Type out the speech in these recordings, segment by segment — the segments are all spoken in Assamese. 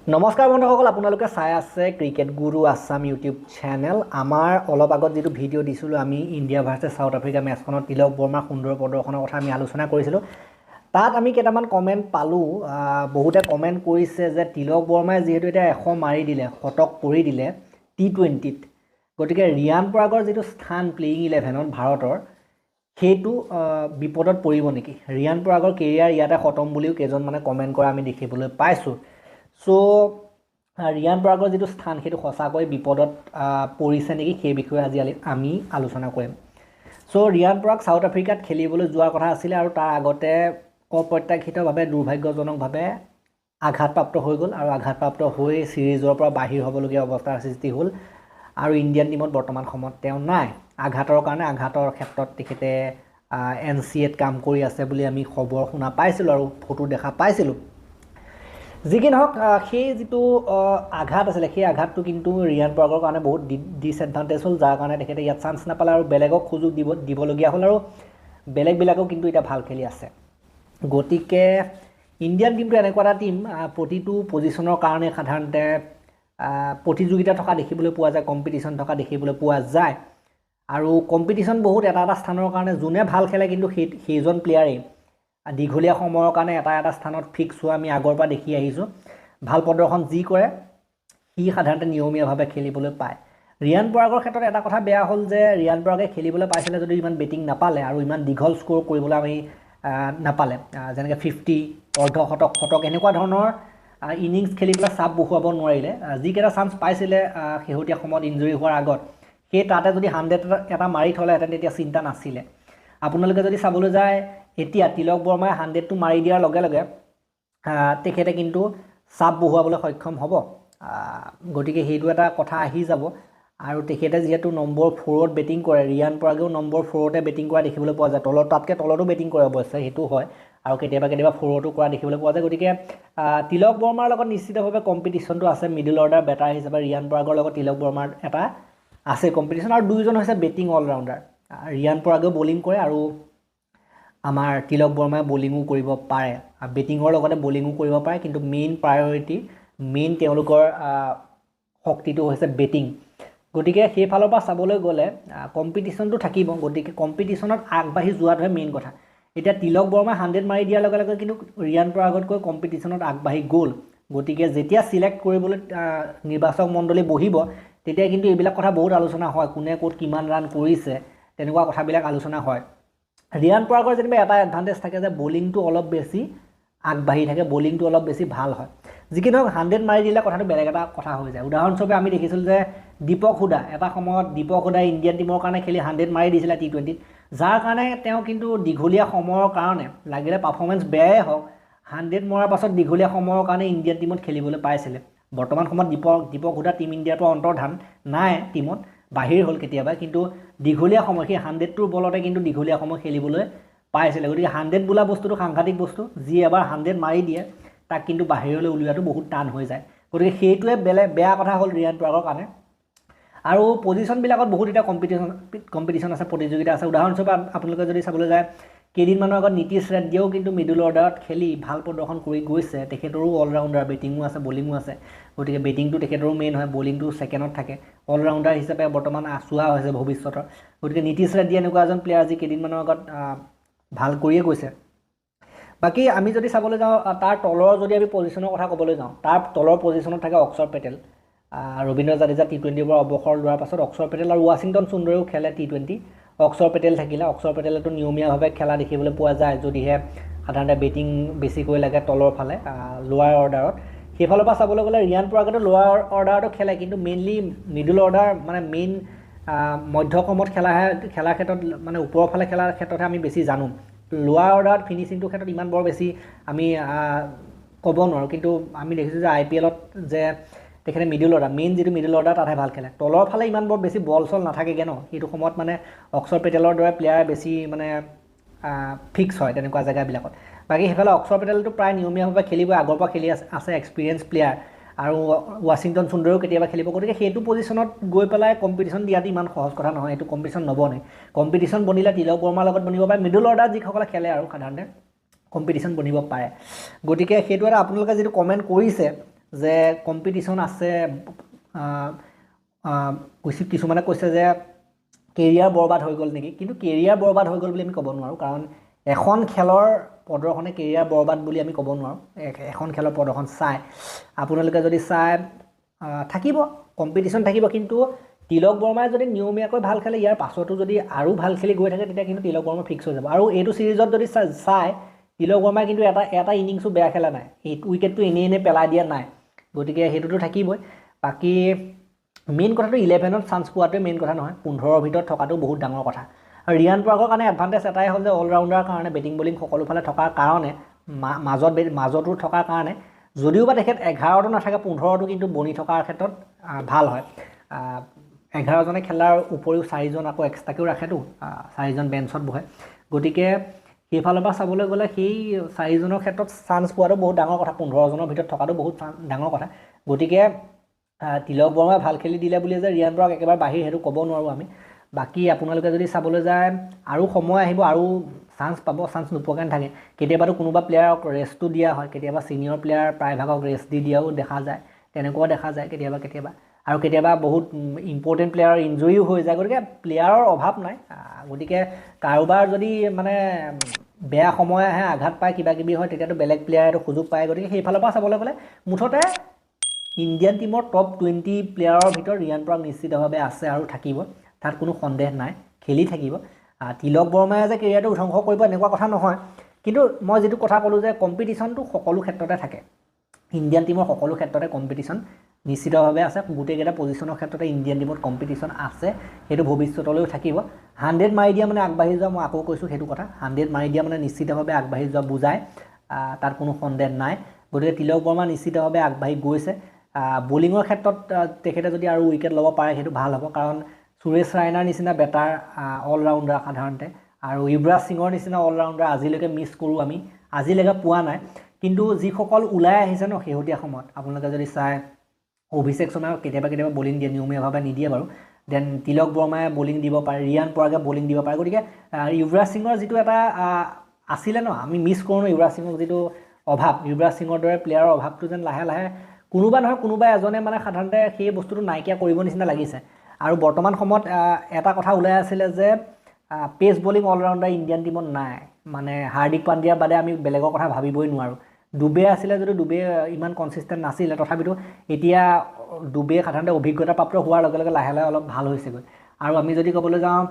নমস্কাৰ বন্ধুসকল, আপোনালোকে চাই আছে ক্ৰিকেট গুৰু আছাম ইউটিউব চেনেল। আমাৰ অলপ আগত যেটো ভিডিও দিছিলো আমি ইন্ডিয়া ভাৰ্চেছ সাউথ আফ্ৰিকা মেচখনত তিলক বৰ্মাৰ সুন্দৰ প্ৰদৰ্শনৰ কথা আমি আলোচনা কৰিছিলো। তাত আমি কেইটামান কমেন্ট পালো। বহুতে কমেন্ট কৰিছে যে তিলক বৰ্মাই যেহেতু এটা 100 মাৰি দিলে, শতক কৰি দিলে টি20ত, গতিকে ৰিয়ান পৰাগৰ যেটো স্থান প্লেইং 11ত ভাৰতৰ সেইটো বিপদত পৰিব নেকি? ৰিয়ান পৰাগৰ কেৰিয়াৰ ইয়াতে খতম বুলিও কেজন মানে কমেন্ট কৰা আমি দেখিবলৈ পাইছো। সো ৰিয়ান পৰাগৰ যেটো স্থান সেইটো সঁচাকৈ বিপদত পৰিছে নেকি সেই বিষয়ে আজি আমি আলোচনা কৰিম। সো ৰিয়ান পৰাগ সাউথ আফ্ৰিকাত খেলিবলৈ যোৱাৰ কথা আছিল আৰু তাৰ আগতে অপ্ৰত্যাশিতভাৱে দুৰ্ভাগ্যজনকভাৱে আঘাতপ্ৰাপ্ত হৈ গ'ল আৰু আঘাতপ্ৰাপ্ত হৈ সিৰিজৰ পৰা বাহিৰ হ'বলগীয়া অৱস্থাৰ সৃষ্টি হ'ল আৰু ইণ্ডিয়ান টিমত বৰ্তমান সময়ত তেওঁ নাই। আঘাতৰ কাৰণে আঘাতৰ ক্ষেত্ৰত তেখেতে NCAত কাম কৰি আছে বুলি আমি খবৰ শুনা পাইছিলোঁ আৰু ফটো দেখা পাইছিলোঁ। যি কি নহওক, সেই যেটো আঘাত আছিলে সেই আঘাতটো কিন্তু ৰিয়ান পৰাগৰ কাৰণে বহুত ডিসএডভান্টেজ হ'ল, যাৰ কাৰণে তেখেতে ইয়াত চান্স নাপালে আৰু বেলেগক সুযোগ দিবলগীয়া হ'ল আৰু বেলেগবিলাকেও কিন্তু এটা ভাল খেলি আছে। গতিকে ইণ্ডিয়ান টিমটো এনেকুৱা এটা টিম প্ৰতিটো পজিশনৰ কাৰণে সাধাৰণতে প্ৰতিযোগিতা থকা দেখিবলৈ পোৱা যায়, কম্পিটিশন থকা দেখিবলৈ পোৱা যায় আৰু কম্পিটিশন বহুত এটা স্থানৰ কাৰণে যোনে ভাল খেলে কিন্তু সেইজন প্লেয়াৰেই দীঘলীয়া সময়ৰ কাৰণে এটা স্থানত ফিক্স হোৱা আমি আগৰ পৰা দেখি আহিছোঁ। ভাল প্ৰদৰ্শন যি কৰে সি সাধাৰণতে নিয়মীয়াভাৱে খেলিবলৈ পায়। ৰিয়ান পৰাগৰ ক্ষেত্ৰত এটা কথা বেয়া হ'ল যে ৰিয়ান পৰাগে খেলিবলৈ পাইছিলে যদি ইমান বেটিং নাপালে আৰু ইমান দীঘল স্ক'ৰ কৰিবলৈ আমি নাপালে, যেনেকৈ 50 অৰ্ধশতক এনেকুৱা ধৰণৰ ইনিংছ খেলি পেলাই চাপ বহুৱাব নোৱাৰিলে। যিকেইটা চান্স পাইছিলে শেহতীয়া সময়ত ইঞ্জুৰি হোৱাৰ আগত, সেই তাতে যদি 100 এটা মাৰি থ'লেহেঁতেন তেতিয়া চিন্তা নাছিলে। আপোনালোকে যদি চাবলৈ যায় এতিয়া তিলক বৰ্মাই 100টো মাৰি দিয়াৰ লগে লগে তেখেতে কিন্তু চাপ বহুৱাবলৈ সক্ষম হ'ব। গতিকে সেইটো এটা কথা আহি যাব আৰু তেখেতে যিহেতু নম্বৰ 4ত বেটিং কৰে, ৰিয়ান পৰাগেও নম্বৰ 4তে বেটিং কৰা দেখিবলৈ পোৱা যায়। তাতকৈ তলতো বেটিং কৰে অৱশ্যে, সেইটো হয়, আৰু কেতিয়াবা 4টো কৰা দেখিবলৈ পোৱা যায়। গতিকে তিলক বৰ্মাৰ লগত নিশ্চিতভাৱে কম্পিটিশ্যনটো আছে। মিডল অৰ্ডাৰ বেটাৰ হিচাপে ৰিয়ান পৰাগৰ লগত তিলক বৰ্মাৰ এটা আছে কম্পিটিশ্যন আৰু দুইজন হৈছে বেটিং অলৰাউণ্ডাৰ। ৰিয়ান পৰাগেও বলিং কৰে আৰু আমাৰ তিলক বৰ্মাই বলিঙো কৰিব পাৰে, বেটিঙৰ লগতে বলিঙো কৰিব পাৰে, কিন্তু মেইন প্ৰায়ৰিটি তেওঁলোকৰ শক্তিটো হৈছে বেটিং। গতিকে সেইফালৰ পৰা চাবলৈ গ'লে কম্পিটিশ্যনটো থাকিব। গতিকে কম্পিটিশ্যনত আগবাঢ়ি যোৱাটোহে মেইন কথা। এতিয়া তিলক বৰ্মাই 100 মাৰি দিয়াৰ লগে লগে কিন্তু ৰিয়ান পৰাগতকৈ কম্পিটিশ্যনত আগবাঢ়ি গ'ল। গতিকে যেতিয়া চিলেক্ট কৰিবলৈ নিৰ্বাচক মণ্ডলী বহিব তেতিয়া কিন্তু এইবিলাক কথা বহুত আলোচনা হয়, কোনে ক'ত কিমান ৰান কৰিছে তেনেকুৱা কথাবিলাক আলোচনা হয়। ৰিয়ান পৰাগৰ যেনিবা এটা এডভান্টেজ থাকে যে বলিংটো অলপ বেছি আগবাঢ়ি থাকে, বলিংটো অলপ বেছি ভাল হয়। যিকি নহওক 100 মাৰি দিলে কথাটো বেলেগ এটা কথা হৈ যায়। উদাহৰণস্বৰূপে আমি দেখিছিলোঁ যে দীপক হুডা, এটা সময়ত দীপক হুডাই ইণ্ডিয়ান টিমৰ কাৰণে খেলি 100 মাৰি দিছিলে টি20ত, যাৰ কাৰণে তেওঁ কিন্তু দীঘলীয়া সময়ৰ কাৰণে লাগিলে পাৰফৰ্মেঞ্চ বেয়াই হওক 100 মৰাৰ পাছত দীঘলীয়া সময়ৰ কাৰণে ইণ্ডিয়ান টিমত খেলিবলৈ পাইছিলে। বৰ্তমান সময়ত দীপক হুডা টিম ইণ্ডিয়াৰ পৰা অন্তৰ্ধান নাই, টিমত বাহিৰ হ'ল কেতিয়াবা, কিন্তু দীঘলীয়া সময় সেই 100টোৰ বলতে কিন্তু দীঘলীয়া সময় খেলিবলৈ পাইছিলে। গতিকে 100 বোলা বস্তুটো সাংঘাতিক বস্তু, যি এবাৰ 100 মাৰি দিয়ে তাক কিন্তু বাহিৰলৈ উলিওৱাটো বহুত টান হৈ যায়। গতিকে সেইটোৱে বেয়া কথা হ'ল ৰিয়ান পৰাগৰ কাৰণে। আৰু পজিশ্যনবিলাকত বহুত এতিয়া কম্পিটিশ্যন আছে, প্ৰতিযোগিতা আছে। উদাহৰণস্বৰূপে আপোনালোকে যদি চাবলৈ যায় কেইদিনমানৰ আগত নীতিশ ৰেড্ডিয়েও কিন্তু মিডল অৰ্ডাৰত খেলি ভাল প্ৰদৰ্শন কৰি গৈছে। তেখেতৰো অলৰাউণ্ডাৰ বেটিঙো আছে, বলিঙো আছে। গতিকে বেটিংটো তেখেতৰো মেইন হয়, বলিংটো ছেকেণ্ডত থাকে। অলৰাউণ্ডাৰ হিচাপে বৰ্তমান আচোৱা হৈছে ভৱিষ্যতৰ। গতিকে নীতিশ ৰেড্ডি এনেকুৱা এজন প্লেয়াৰ যি কেইদিনমানৰ আগত ভাল কৰিয়ে গৈছে। বাকী আমি যদি চাবলৈ যাওঁ তাৰ তলৰ যদি আমি পজিশ্যনৰ কথা ক'বলৈ যাওঁ, তাৰ তলৰ পজিশ্যনত থাকে অক্ষৰ পেটেল। ৰবীন্দ্ৰ জাদেজা টি20ৰ পৰা অৱসৰ লোৱাৰ পাছত অক্ষৰ পেটেল আৰু ৱাশ্বিংটন সুন্দৰেও খেলে টি20। অক্ষৰ পেটেল থাকিলে, অক্ষৰ পেটেলেতো নিয়মীয়াভাৱে খেলা দেখিবলৈ পোৱা যায়, যদিহে সাধাৰণতে বেটিং বেছিকৈ লাগে তলৰ ফালে লোৱাৰ অৰ্ডাৰত। সেইফালৰ পৰা চাবলৈ গ'লে ৰিয়ান পৰাগেতো লোৱাৰ অৰ্ডাৰতো খেলে, কিন্তু মেইনলি মিডল অৰ্ডাৰ মানে মেইন মধ্যক্ৰমত খেলাৰ ক্ষেত্ৰত মানে ওপৰৰ ফালে খেলাৰ ক্ষেত্ৰতহে আমি বেছি জানো। লোৱাৰ অৰ্ডাৰত ফিনিচিংটোৰ ক্ষেত্ৰত ইমান বৰ বেছি আমি ক'ব নোৱাৰোঁ, কিন্তু আমি দেখিছোঁ যে IPLত যে তেখেতে মিডল অৰ্ডাৰ, মেইন যিটো মিডল অৰ্ডাৰ তাতহে ভাল খেলে। তলৰ ফালে ইমান বৰ বেছি বল চল নাথাকেগৈ ন, সেইটো সময়ত মানে অক্ষৰ পেটেলৰ দৰে প্লেয়াৰ বেছি মানে ফিক্স হয় তেনেকুৱা জেগাবিলাকত। বাকী সেইফালে অক্ষৰ পেটেলটো প্ৰায় নিয়মীয়াভাৱে খেলিবই, আগৰ পৰা খেলি আছে, এক্সপিৰিয়েঞ্চ প্লেয়াৰ, আৰু ৱাশ্বিংটন সুন্দৰেও কেতিয়াবা খেলিব। গতিকে সেইটো পজিশ্যনত গৈ পেলাই কম্পিটিশ্যন দিয়াটো ইমান সহজ কথা নহয়, এইটো কম্পিটিশ্যন নবনে। কম্পিটিশ্যন বনিলে তিলক বৰ্মাৰ লগত বনিব পাৰে, মিডল অৰ্ডাৰ যিসকলে খেলে আৰু সাধাৰণতে কম্পিটিশ্যন বনিব পাৰে। গতিকে সেইটো এটা আপোনালোকে যিটো কমেণ্ট কৰিছে যে কম্পিটিশ্যন আছে কিছুমানে কৈছে যে কেৰিয়াৰ বৰবাদ হৈ গ'ল নেকি কিন্তু কেৰিয়াৰ বৰবাদ হৈ গ'ল বুলি আমি ক'ব নোৱাৰোঁ কাৰণ এখন খেলৰ প্ৰদৰ্শনে কেৰিয়াৰ বৰবাদ বুলি আমি ক'ব নোৱাৰোঁ এখন খেলৰ প্ৰদৰ্শন চাই আপোনালোকে যদি চাই থাকিব কম্পিটিশ্যন থাকিব কিন্তু তিলক বৰ্মাই যদি নিয়মীয়াকৈ ভাল খেলে ইয়াৰ পাছতো যদি আৰু ভাল খেলি গৈ থাকে তেতিয়া কিন্তু তিলক বৰ্মা ফিক্স হৈ যাব আৰু এইটো সিৰিজত যদি চাই তিলক বৰ্মাই কিন্তু এটা ইনিংছো বেয়া খেলা নাই এই উইকেটটো এনেই পেলাই দিয়া নাই গতিকে সেইটোতো থাকিবই বাকী মেইন কথাটো 11ত চান্স পোৱাটোৱে মেইন কথা নহয় 15ৰ ভিতৰত থকাটো বহুত ডাঙৰ কথা আৰু ৰিয়ান পৰাগৰ কাৰণে এডভান্টেজ এটাই হ'ল যে অলৰাউণ্ডাৰ কাৰণে বেটিং বলিং সকলোফালে থকাৰ কাৰণে মাজতো থকাৰ কাৰণে যদিওবা তেখেত 11টো নাথাকে 15টো কিন্তু বনি থকাৰ ক্ষেত্ৰত ভাল হয় 11জনে খেলাৰ উপৰিও 4জন আকৌ এক্সট্ৰাকেও ৰাখেতো 4জন বেঞ্চত বহে গতিকে সেইফালৰ পৰা চাবলৈ গ'লে সেই 4জনৰ ক্ষেত্ৰত চান্স পোৱাটো বহুত ডাঙৰ কথা 15জনৰ ভিতৰত থকাটো বহুত ডাঙৰ কথা গতিকে তিলক বৰ্মাই ভাল খেলি দিলে বুলি যে ৰিয়ান পৰাগ একেবাৰে বাহিৰ সেইটো ক'ব নোৱাৰোঁ আমি বাকী আপোনালোকে যদি চাবলৈ যায় আৰু সময় আহিব আৰু চান্স পাব চান্স নোপোৱাকৈ নাথাকে কেতিয়াবাতো কোনোবা প্লেয়াৰক ৰেষ্টটো দিয়া হয় কেতিয়াবা ছিনিয়ৰ প্লেয়াৰ প্ৰায়ভাগক ৰেষ্ট দি দিয়াও দেখা যায় তেনেকুৱাও দেখা যায় কেতিয়াবা আৰু কেতিয়াবা বহুত ইম্পৰ্টেণ্ট প্লেয়াৰৰ ইনজুৰিও হৈ যায় গতিকে প্লেয়াৰৰ অভাৱ নাই গতিকে কাৰোবাৰ যদি মানে বেয়া সময় আহে আঘাত পায় কিবাকিবি হয় তেতিয়াতো বেলেগ প্লেয়াৰে সুযোগ পায় গতিকে সেইফালৰ পৰা চাবলৈ গ'লে মুঠতে ইণ্ডিয়ান টিমৰ টপ 20 প্লেয়াৰৰ ভিতৰত ৰিয়ান পৰাগ নিশ্চিতভাৱে আছে আৰু থাকিব তাত কোনো সন্দেহ নাই খেলি থাকিব তিলক বৰ্মাই যে কেৰিয়াৰটো ধ্বংস কৰিব এনেকুৱা কথা নহয় কিন্তু মই যিটো কথা ক'লোঁ যে কম্পিটিশ্যনটো সকলো ক্ষেত্ৰতে থাকে ইণ্ডিয়ান টিমৰ সকলো ক্ষেত্ৰতে কম্পিটিশ্যন নিশ্চিতভাৱে আছে গোটেইকেইটা পজিশ্যনৰ ক্ষেত্ৰতে ইণ্ডিয়ান টিমত কম্পিটিশ্যন আছে সেইটো ভৱিষ্যতলৈও থাকিব 100 মাৰি দিয়া মানে আগবাঢ়ি যোৱা মই আকৌ কৈছোঁ সেইটো কথা 100 মাৰি দিয়া মানে নিশ্চিতভাৱে আগবাঢ়ি যোৱা বুজায় তাত কোনো সন্দেহ নাই গতিকে তিলক বৰ্মা নিশ্চিতভাৱে আগবাঢ়ি গৈছে বলিঙৰ ক্ষেত্ৰত তেখেতে যদি আৰু উইকেট ল'ব পাৰে সেইটো ভাল হ'ব কাৰণ সুৰেশ ৰাইনাৰ নিচিনা বেটাৰ অলৰাউণ্ডাৰ সাধাৰণতে আৰু যুৱৰাজ সিঙৰ নিচিনা অলৰাউণ্ডাৰ আজিলৈকে মিছ কৰোঁ আমি আজিলৈকে পোৱা নাই কিন্তু যিসকল ওলাই আহিছে ন শেহতীয়া সময়ত আপোনালোকে যদি চাই অভিষেক শৰ্মাই কেতিয়াবা বলিং দিয়ে নিয়মীয়াভাৱে নিদিয়ে বাৰু দেন তিলক বৰ্মাই বলিং দিব পাৰে ৰিয়ান পৰাগে বলিং দিব পাৰে গতিকে যুৱৰাজ সিঙৰ যিটো এটা আছিলে ন আমি মিছ কৰোঁ ন যুৱৰাজ সিঙক যিটো অভাৱ যুৱৰাজ সিঙৰ দৰে প্লেয়াৰৰ অভাৱটো যেন লাহে লাহে কোনোবা নহয় কোনোবা এজনে মানে সাধাৰণতে সেই বস্তুটো নাইকিয়া কৰিব নিচিনা লাগিছে আৰু বৰ্তমান সময়ত এটা কথা ওলাই আছিলে যে পেচ বলিং অলৰাউণ্ডাৰ ইণ্ডিয়ান টিমত নাই মানে হাৰ্দিক পাণ্ডিয়াৰ বাদে আমি বেলেগৰ কথা ভাবিবই নোৱাৰোঁ ডুবে আছিলে যদি ডুবে ইমান কনচিষ্টেণ্ট নাছিলে তথাপিতো এতিয়া ডুবে সাধাৰণতে অভিজ্ঞতাপ্ৰাপ্ত হোৱাৰ লগে লগে লাহে লাহে অলপ ভাল হৈছেগৈ আৰু আমি যদি ক'বলৈ যাওঁ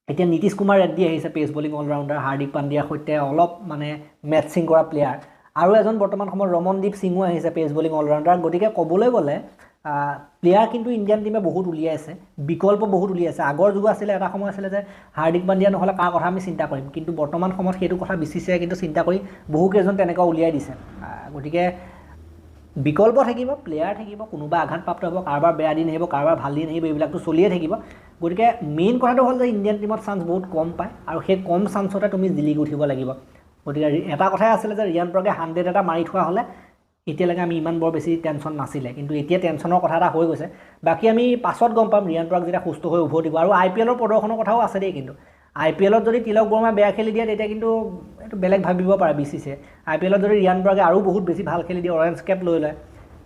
এতিয়া নীতিশ কুমাৰ ৰেড্ডী আহিছে পেচ বলিং অলৰাউণ্ডাৰ হাৰ্দিক পাণ্ডিয়াৰ সৈতে অলপ মানে মেটচিং কৰা প্লেয়াৰ আৰু এজন বৰ্তমান সময়ত ৰমনদীপ সিঙো আহিছে পেচ বলিং অলৰাউণ্ডাৰ গতিকে ক'বলৈ গ'লে প্লেয়াৰ কিন্তু ইণ্ডিয়ান টিমে বহুত উলিয়াইছে বিকল্প বহুত উলিয়াইছে আগৰ যুগ আছিলে এটা সময় আছিলে যে হাৰ্দিক পাণ্ডিয়া নহ'লে কাৰ কথা আমি চিন্তা কৰিম কিন্তু বৰ্তমান সময়ত সেইটো কথা BCCI কিন্তু চিন্তা কৰি বহুকেইজন তেনেকুৱা উলিয়াই দিছে গতিকে বিকল্প থাকিব প্লেয়াৰ থাকিব কোনোবা আঘাতপ্ৰাপ্ত হ'ব কাৰোবাৰ বেয়া দিন আহিব কাৰোবাৰ ভাল দিন আহিব এইবিলাকতো চলিয়ে থাকিব গতিকে মেইন কথাটো হ'ল যে ইণ্ডিয়ান টিমত চান্স বহুত কম পায় আৰু সেই কম চান্সতে তুমি জিলিকি উঠিব লাগিব গতিকে এটা কথাই আছিলে যে ৰিয়ান পৰাগে 100 এটা মাৰি থোৱা হ'লে এতিয়ালৈকে আমি ইমান বৰ বেছি টেনশ্যন নাছিলে কিন্তু এতিয়া টেনশ্যনৰ কথা এটা হৈ গৈছে বাকী আমি পাছত গম পাম ৰিয়ান পৰাগ যেতিয়া সুস্থ হৈ উভতিব আৰু IPLৰ প্ৰদৰ্শনৰ কথাও আছে দেই কিন্তু IPLত যদি তিলক বৰ্মাই বেয়া খেলি দিয়ে তেতিয়া কিন্তু এইটো বেলেগ ভাবিব পাৰে BCCI IPLত যদি ৰিয়ান পৰাগে আৰু বহুত বেছি ভাল খেলি দিয়ে অৰেঞ্জ কেপ লৈ লয়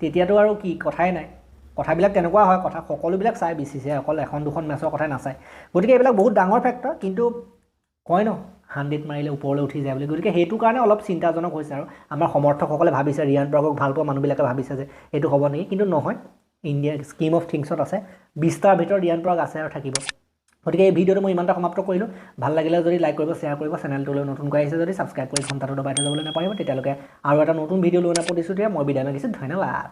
তেতিয়াতো আৰু কি কথাই নাই কথাবিলাক তেনেকুৱা হয় কথা সকলোবিলাক চাই BCCI অকল এখন দুখন মেচৰ কথাই নাচায় গতিকে এইবিলাক বহুত ডাঙৰ ফেক্টৰ কিন্তু কয় ন 100 মাৰিলে ওপৰলৈ উঠি যায় বুলি গতিকে সেইটো কাৰণে অলপ চিন্তাজনক হৈছে আৰু আমাৰ সমৰ্থকসকলে ভাবিছে ৰিয়ান পৰাগক ভাল পোৱা মানুহবিলাকে ভাবিছে যে এইটো হ'ব নেকি কিন্তু নহয় ইণ্ডিয়াৰ স্কিম অফ থিংছত আছে 20টাৰ ভিতৰত ৰিয়ান পৰাগ আছে আৰু থাকিব গতিকে এই ভিডিঅ'টো মই ইমানটা সমাপ্ত কৰিলোঁ ভাল লাগিলে যদি লাইক কৰিব শ্বেয়াৰ কৰিব চেনেলটোলৈ নতুনকৈ আহিছে যদি ছাবস্ক্ৰাইব কৰি ঘণ্টাটো দবাই থৈ যাবলৈ নাপাৰিব তেতিয়ালৈকে আৰু এটা নতুন ভিডিঅ' লৈ প্ৰতিশ্ৰুতিৰে মই বিদায় মাগিছোঁ ধন্যবাদ